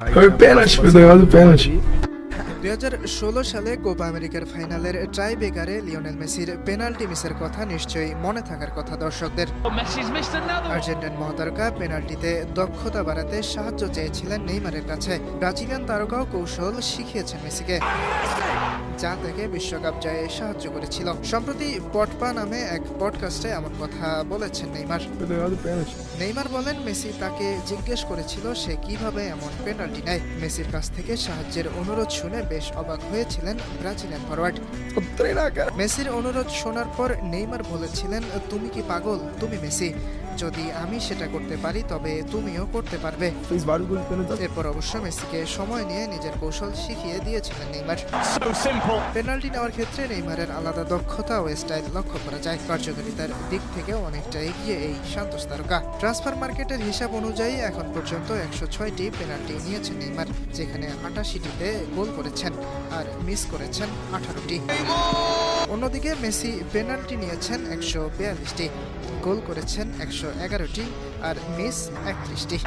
Foi pênalti, foi negócio do pênalti. 2016 সালে Copa আমেরিকার ফাইনালের ট্রাই বেকারে লিওনেল মেসির পেনাল্টি মিসের কথা নিশ্চয়ই মনে থাকার কথা দর্শকদের। আর্জেন্টাইন মহাতারকা পেনাল্টিতে দক্ষতা বাড়াতে সাহায্য চেয়েছিলেন নেইমারের কাছে। ব্রাজিলিয়ান তারকাও কৌশল শিখিয়েছেন মেসিকে, যা তাকে বিশ্বকাপ জয়ে সাহায্য করেছিল। সম্প্রতি পটপা নামে এক পডকাস্টে এমন কথা বলেছেন Neymar. Foi negócio do pênalti. Neymar বলেন, মেসি তাকে জিজ্ঞেস করেছিল সে কিভাবে এমন পেনাল্টি নেয়। মেসির কাছ থেকে সাহায্যের অনুরোধ শুনে বেশ অবাক হয়েছিলেন Brazilian forward. Vou treinar, cara. মেসির অনুরোধ শোনার পর নেইমার বলেছিলেন, তুমি কি পাগল? তুমি মেসি, যদি আমি সেটা করতে পারি তবে তুমিও করতে পারবে। Fez vários gols de pênalti. এরপর অবশ্য মেসিকে সময় নিয়ে নিজের কৌশল শিখিয়ে দিয়েছিলেন নেইমার। পেনাল্টি নেওয়ার ক্ষেত্রে নেইমারের আলাদা দক্ষতা ও স্টাইল লক্ষ্য করা যায়। কার্যকারিতার দিক থেকে অনেকটা এগিয়ে এই সান্তোস তারকা। ট্রান্সফার মার্কেটের হিসাব অনুযায়ী এখন পর্যন্ত 106টি পেনাল্টি নিয়েছেন নেইমার, যেখানে 88টিতে গোল করেছেন আর মিস করেছেন 18টি। অন্যদিকে মেসি পেনাল্টি নিয়েছেন 142টি, গোল করেছেন 111টি আর মিস 31টি।